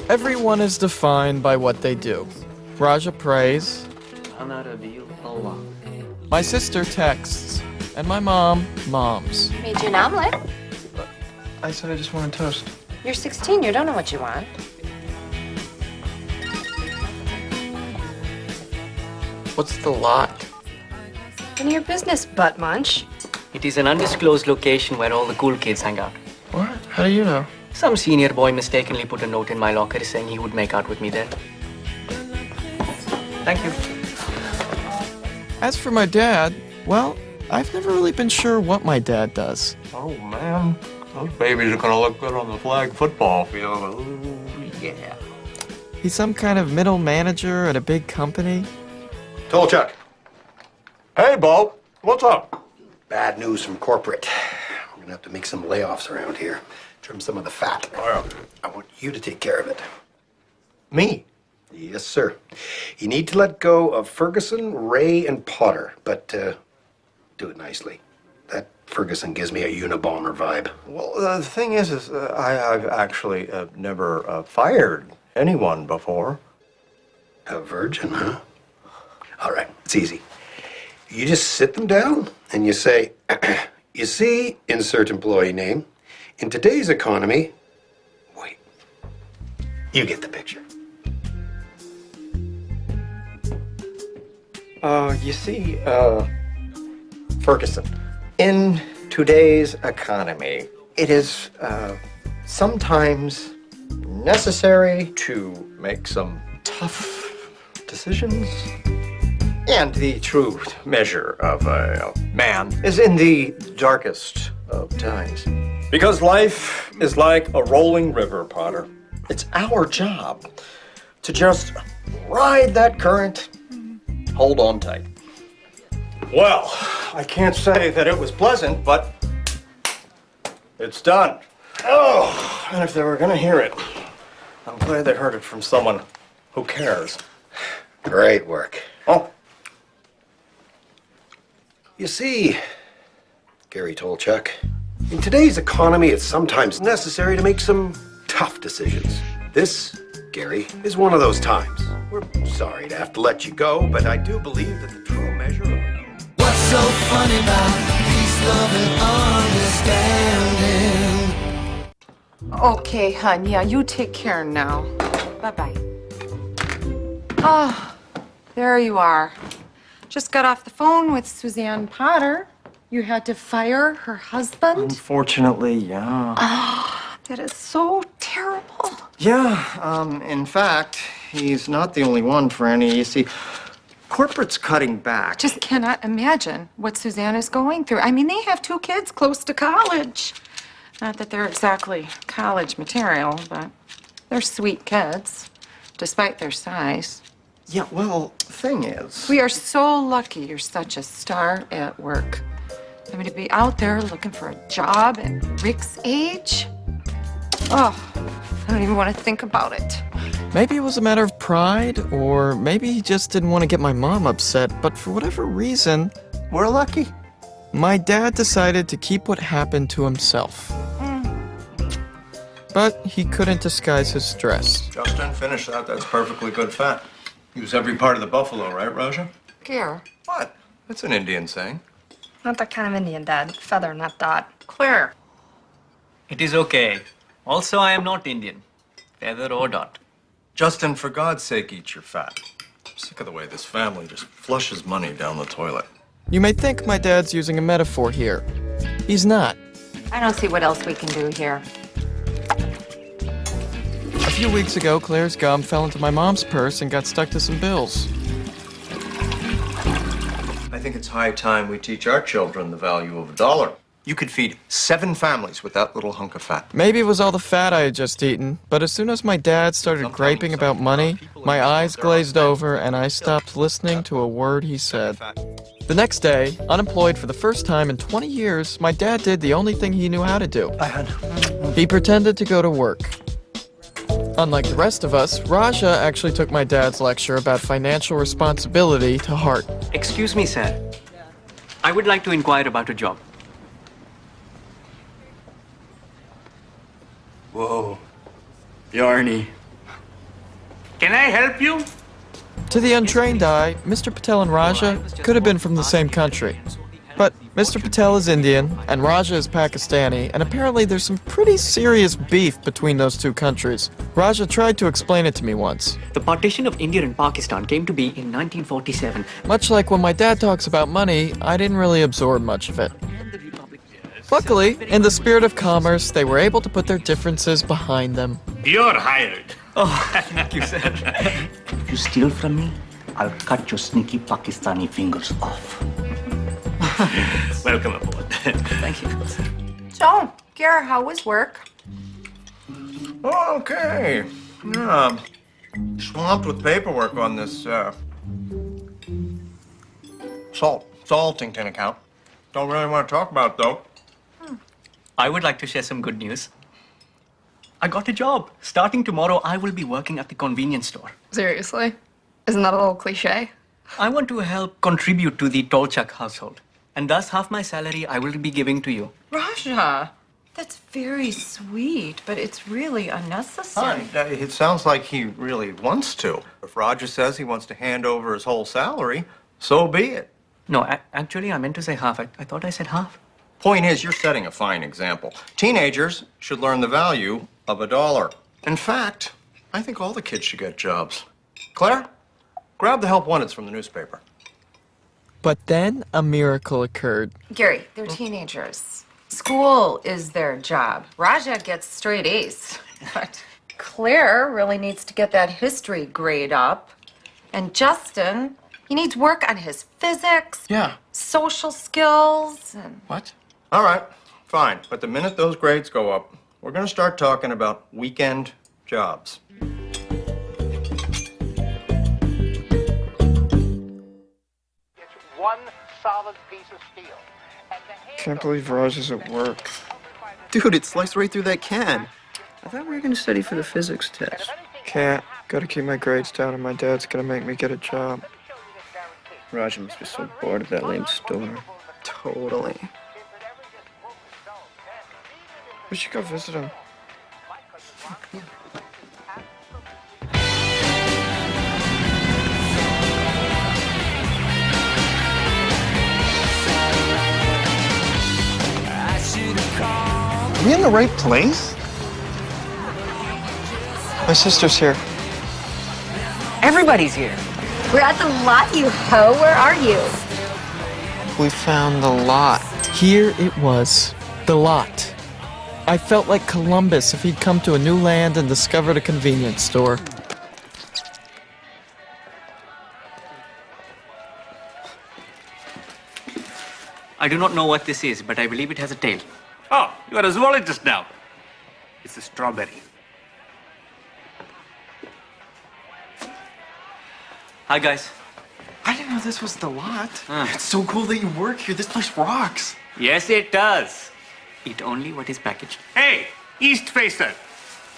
Everyone is defined by what they do. Raja prays. My sister texts. And my mom moms. Made you an omelet. I said I just wanted toast. You're 16. You don't know what you want. What's the lot? None of your business, butt munch. It is an undisclosed location where all the cool kids hang out. What? How do you know? Some senior boy mistakenly put a note in my locker saying he would make out with me there. Thank you. As for my dad, well, I've never really been sure what my dad does. Oh, man. Those babies are gonna look good on the flag football field. Ooh, yeah. He's some kind of middle manager at a big company. Tolchuk. Hey, Bo. What's up? Bad news from corporate. We're gonna have to make some layoffs around here. Trim some of the fat. Oh, yeah. I want you to take care of it. Me? Yes, sir. You need to let go of Ferguson, Ray, and Potter, but do it nicely. That Ferguson gives me a Unabomber vibe. Well, the thing is I've actually never fired anyone before. A virgin, huh? All right, it's easy. You just sit them down and you say, you see, insert employee name. In today's economy, wait, you get the picture. You see, Ferguson, in today's economy, it is sometimes necessary to make some tough decisions. And the true measure of a man is in the darkest of times. Because life is like a rolling river, Potter. It's our job to just ride that current, hold on tight. Well, I can't say that it was pleasant, but it's done. Oh, and if they were gonna hear it, I'm glad they heard it from someone who cares. Great work. Oh. You see, Gary Tolchuk, in today's economy, it's sometimes necessary to make some tough decisions. This, Gary, is one of those times. We're sorry to have to let you go, but I do believe that the true measure of... What's so funny about peace, love, and understanding? Okay, hon. Yeah, you take care now. Bye-bye. Oh, there you are. Just got off the phone with Suzanne Potter. You had to fire her husband? Unfortunately, yeah. That is so terrible. Yeah, in fact, he's not the only one, Franny. You see, corporate's cutting back. Just cannot imagine what Suzanne is going through. I mean, they have 2 kids close to college. Not that they're exactly college material, but they're sweet kids, despite their size. Yeah, well, the thing is... We are so lucky you're such a star at work. I mean, to be out there looking for a job at Rick's age? Oh, I don't even want to think about it. Maybe it was a matter of pride, or maybe he just didn't want to get my mom upset, but for whatever reason, We're lucky. my dad decided to keep what happened to himself. But he couldn't disguise his stress. Justin, finish that. That's perfectly good fat. Use every part of the buffalo, right, Raja? Claire. What? That's an Indian saying. Not that kind of Indian, Dad. Feather, not dot. Claire. It is okay. Also, I am not Indian. Feather or dot. Justin, for God's sake, eat your fat. I'm sick of the way this family just flushes money down the toilet. You may think my dad's using a metaphor here. He's not. I don't see what else we can do here. A few weeks ago, Claire's gum fell into my mom's purse and got stuck to some bills. I think it's high time we teach our children the value of $1. You could feed 7 families with that little hunk of fat. Maybe it was all the fat I had just eaten, but as soon as my dad started griping about money, my eyes glazed over and I stopped listening to a word he said. The next day, unemployed for the first time in 20 years, my dad did the only thing he knew how to do. He pretended to go to work. Unlike the rest of us, Raja actually took my dad's lecture about financial responsibility to heart. Excuse me, sir. I would like to inquire about a job. Whoa. Yarny. Can I help you? To the untrained eye, Mr. Patel and Raja could have been from the same country. But Mr. Patel is Indian, and Raja is Pakistani, and apparently there's some pretty serious beef between those two countries. Raja tried to explain it to me once. The partition of India and Pakistan came to be in 1947. Much like when my dad talks about money, I didn't really absorb much of it. Luckily, in the spirit of commerce, they were able to put their differences behind them. You're hired. Oh, thank you, sir. If you steal from me, I'll cut your sneaky Pakistani fingers off. Welcome aboard. Thank you. So, Gare, how was work? Okay. Yeah. Swamped with paperwork on this, Saltington account. Don't really want to talk about it, though. I would like to share some good news. I got a job. Starting tomorrow, I will be working at the convenience store. Seriously? Isn't that a little cliche? I want to help contribute to the Tolchak household. And thus, half my salary I will be giving to you. Raja, that's very sweet, but it's really unnecessary. It sounds like he really wants to. If Roger says he wants to hand over his whole salary, so be it. No, actually, I meant to say half. I thought I said half. Point is, you're setting a fine example. Teenagers should learn the value of $1. In fact, I think all the kids should get jobs. Claire, grab the help wanteds from the newspaper. But then a miracle occurred. Gary, they're teenagers. School is their job. Raja gets straight A's. But Claire really needs to get that history grade up. And Justin, he needs work on his physics, Yeah. social skills, and... What? All right, fine. But the minute those grades go up, we're going to start talking about weekend jobs. One solid piece of steel. Can't believe Raj is at work. Dude, it sliced right through that can. I thought we were gonna study for the physics test. Can't. Gotta keep my grades down, and my dad's gonna make me get a job. Raj must be so bored of that lame store. Totally. We should go visit him. Are we in the right place? My sister's here. Everybody's here. We're at the lot, you hoe. Where are you? We found the lot. Here it was, the lot. I felt like Columbus if he'd come to a new land and discovered a convenience store. I do not know what this is, but I believe it has a tail. Oh, you are a zoologist now. It's a strawberry. Hi, guys. I didn't know this was the lot. It's so cool that you work here. This place rocks. Yes, it does. Eat only what is packaged. Hey, East Facer.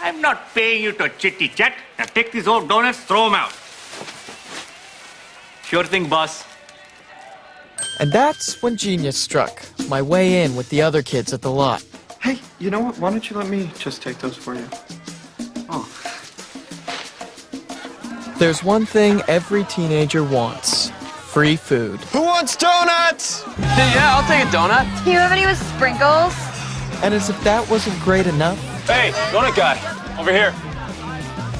I'm not paying you to chitty chat. Now take these old donuts, throw them out. Sure thing, boss. And that's when genius struck, my way in with the other kids at the lot. Hey, you know what? Why don't you let me just take those for you? Oh. There's one thing every teenager wants. Free food. Who wants donuts? Yeah, I'll take a donut. Do you have any with sprinkles? And as if that wasn't great enough, Hey, donut guy, over here.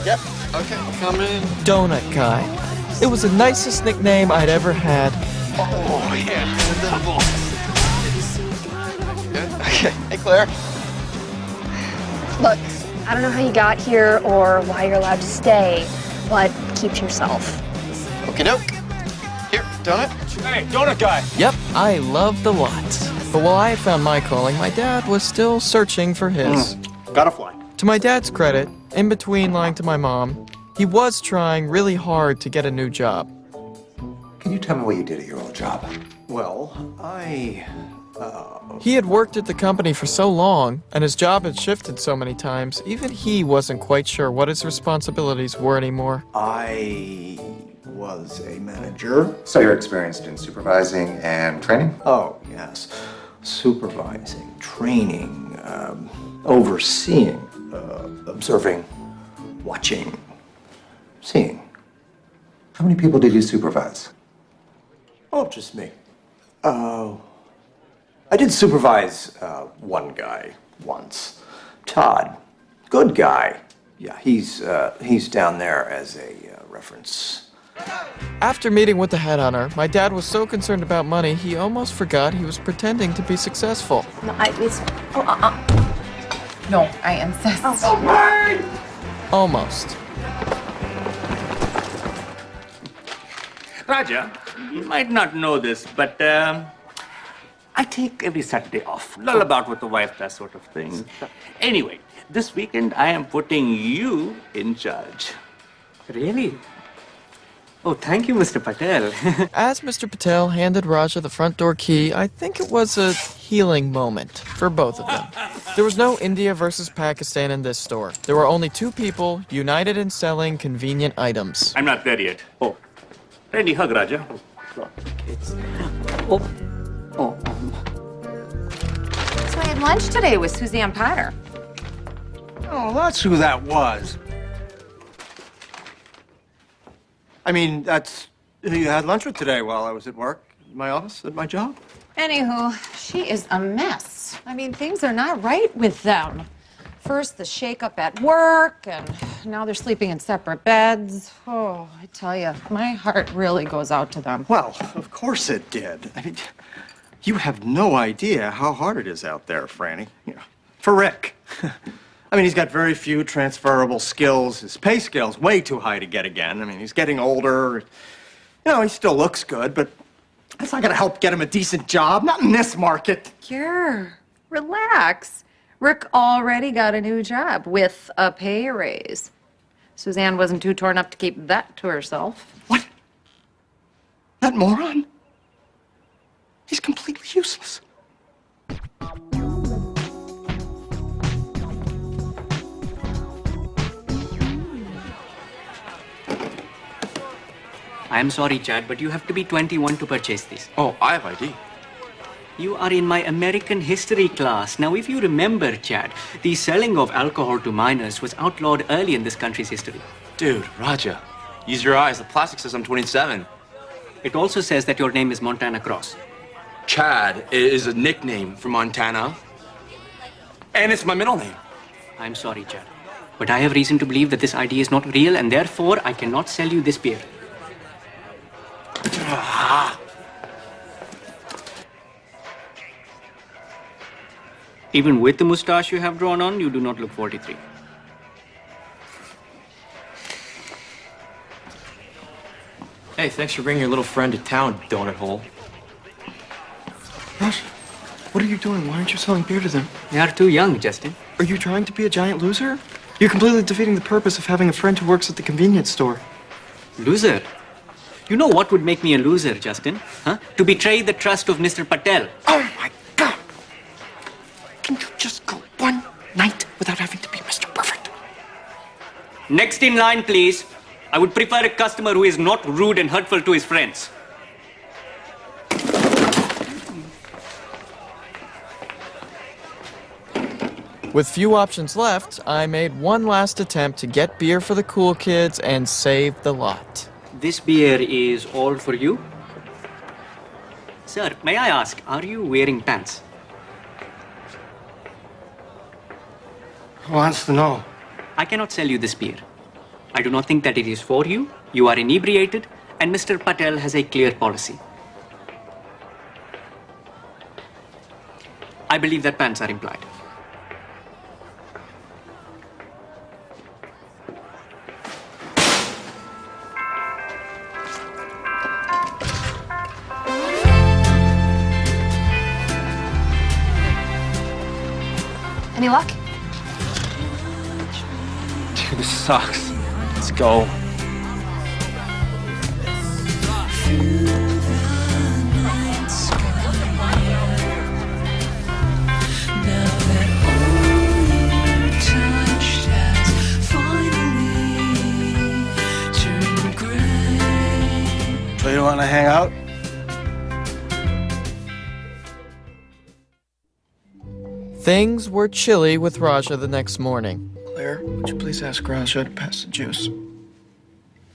Yep. Okay, come in. Donut Guy. It was the nicest nickname I'd ever had. Oh, yeah. Okay. Hey, Claire. Look, I don't know how you got here or why you're allowed to stay, but keep to yourself. Okie doke. Here, donut. Hey, donut guy. Yep, I loved the lot. But while I had found my calling, my dad was still searching for his. Gotta fly. To my dad's credit, in between lying to my mom, he was trying really hard to get a new job. Can you tell me what you did at your old job? Well, He had worked at the company for so long, and his job had shifted so many times, even he wasn't quite sure what his responsibilities were anymore. I was a manager. So you're experienced in supervising and training? Oh, yes. Supervising, training, overseeing, Observing, watching, Seeing. How many people did you supervise? Oh, just me. I did supervise one guy once. Todd. Good guy. Yeah, he's down there as a reference. After meeting with the headhunter, my dad was so concerned about money, he almost forgot he was pretending to be successful. No, No, I insist. Almost. Raja, you might not know this, but I take every Saturday off. Lull about with the wife, that sort of thing. Anyway, this weekend I am putting you in charge. Really? Oh, thank you, Mr. Patel. As Mr. Patel handed Raja the front door key, I think it was a healing moment for both of them. There was no India versus Pakistan in this store. There were only two people united in selling convenient items. I'm not there yet. Oh, Randy, hug Raja. So I had lunch today with Suzanne Potter. Oh, that's who that was. I mean, that's who you had lunch with today while I was at work, in my office, at my job. Anywho, she is a mess. I mean, things are not right with them. First, the shakeup at work, and now they're sleeping in separate beds. Oh, I tell you, my heart really goes out to them. Well, of course it did. I mean, you have no idea how hard it is out there, Franny. You know, for Rick. I mean, he's got very few transferable skills. His pay scale's way too high to get again. I mean, he's getting older. You know, he still looks good, but that's not gonna help get him a decent job. Not in this market. Here, relax. Rick already got a new job with a pay raise. Suzanne wasn't too torn up to keep that to herself. What? That moron? He's completely useless. I'm sorry, Chad, but you have to be 21 to purchase these. Oh, I have ID. You are in my American history class. Now, if you remember, Chad, the selling of alcohol to minors was outlawed early in this country's history. Dude, Raja, use your eyes. The plastic says I'm 27. It also says that your name is Montana Cross. Chad is a nickname for Montana. And it's my middle name. I'm sorry, Chad, but I have reason to believe that this ID is not real, and therefore I cannot sell you this beer. Even with the mustache you have drawn on, you do not look 43. Hey, thanks for bringing your little friend to town, donut hole. Rush, what are you doing? Why aren't you selling beer to them? They are too young, Justin. Are you trying to be a giant loser? You're completely defeating the purpose of having a friend who works at the convenience store. Loser? You know what would make me a loser, Justin? Huh? To betray the trust of Mr. Patel. Oh my God! Can you just go one night without having to be Mr. Perfect? Next in line, please. I would prefer a customer who is not rude and hurtful to his friends. With few options left, I made one last attempt to get beer for the cool kids and save the lot. This beer is all for you? Sir, may I ask, are you wearing pants? Who wants to know? I cannot sell you this beer. I do not think that it is for you. You are inebriated, and Mr. Patel has a clear policy. I believe that pants are implied. Any luck? Dude, this sucks. Let's go. So you want to hang out? Things were chilly with Raja the next morning. Claire, would you please ask Raja to pass the juice?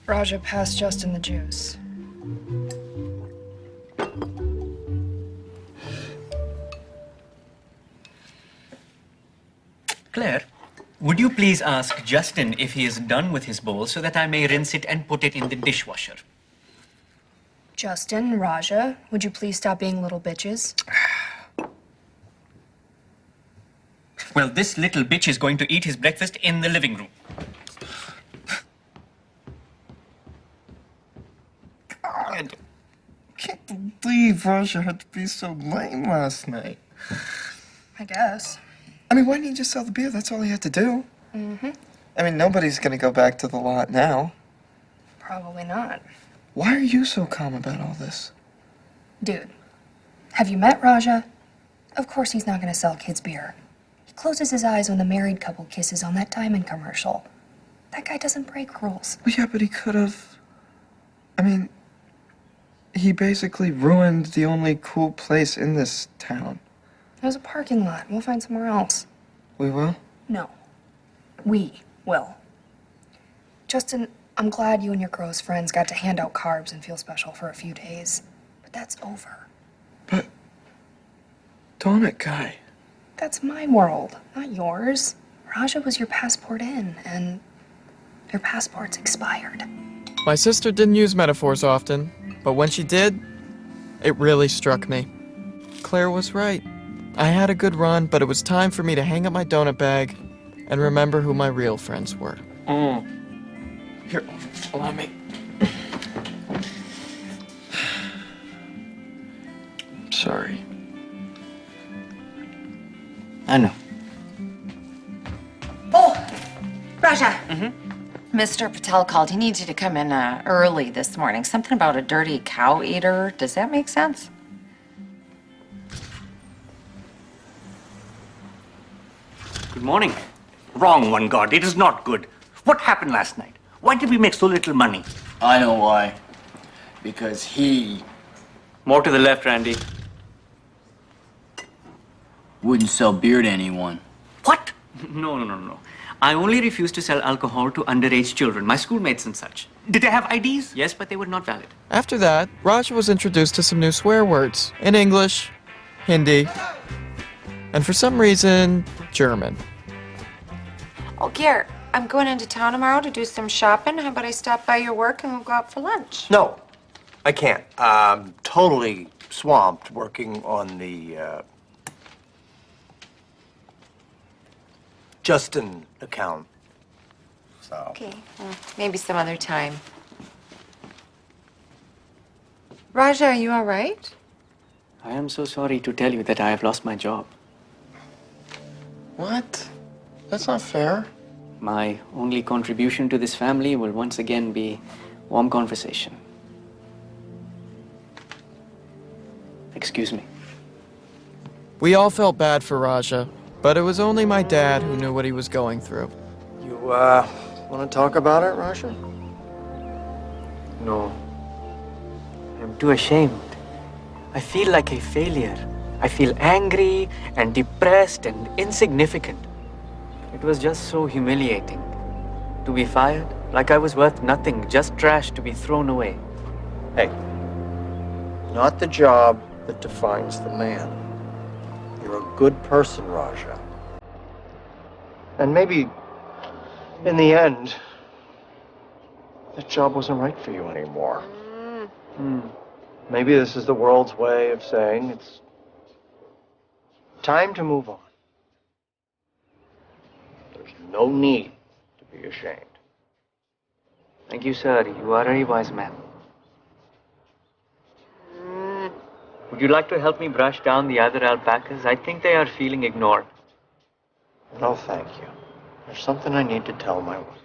Raja passed Justin the juice. Claire, would you please ask Justin if he is done with his bowl so that I may rinse it and put it in the dishwasher? Justin, Raja, would you please stop being little bitches? Well, this little bitch is going to eat his breakfast in the living room. God, I can't believe Raja had to be so lame last night. I guess. I mean, why didn't he just sell the beer? That's all he had to do. Mm-hmm. I mean, nobody's gonna go back to the lot now. Probably not. Why are you so calm about all this? Dude, have you met Raja? Of course he's not gonna sell kids beer. He closes his eyes when the married couple kisses on that diamond commercial. That guy doesn't break rules. Well, yeah, but he could have. I mean, he basically ruined the only cool place in this town. There's a parking lot. We'll find somewhere else. We will? No. We will. Justin, I'm glad you and your gross friends got to hand out carbs and feel special for a few days. But that's over. But, darn it, Guy. That's my world, not yours. Raja was your passport in, and your passport's expired. My sister didn't use metaphors often, but when she did, it really struck me. Claire was right. I had a good run, but it was time for me to hang up my donut bag and remember who my real friends were. Here, allow me. Sorry. I know. Oh, Raja. Mr. Patel called. He needs you to come in early this morning. Something about a dirty cow eater. Does that make sense? Good morning. Wrong one, God. It is not good. What happened last night? Why did we make so little money? I know why. Because he More to the left, Randy. wouldn't sell beer to anyone. What? No. I only refuse to sell alcohol to underage children, my schoolmates and such. Did they have IDs? Yes, but they were not valid. After that, Raja was introduced to some new swear words in English, Hindi, and for some reason, German. Oh, Garrett, I'm going into town tomorrow to do some shopping. How about I stop by your work and we'll go out for lunch? No, I can't. I'm totally swamped working on the Justin account. So. Okay, well, maybe some other time. Raja, are you all right? I am so sorry to tell you that I have lost my job. What? That's not fair. My only contribution to this family will once again be warm conversation. Excuse me. We all felt bad for Raja, but it was only my dad who knew what he was going through. You, want to talk about it, Raja? No. I'm too ashamed. I feel like a failure. I feel angry and depressed and insignificant. It was just so humiliating. To be fired, like I was worth nothing, just trash to be thrown away. Hey, not the job that defines the man. You're a good person, Raja. And maybe, in the end, that job wasn't right for you anymore. Maybe this is the world's way of saying it's time to move on. There's no need to be ashamed. Thank you, sir. You are a very wise man. Would you like to help me brush down the other alpacas? I think they are feeling ignored. No, thank you. There's something I need to tell my wife.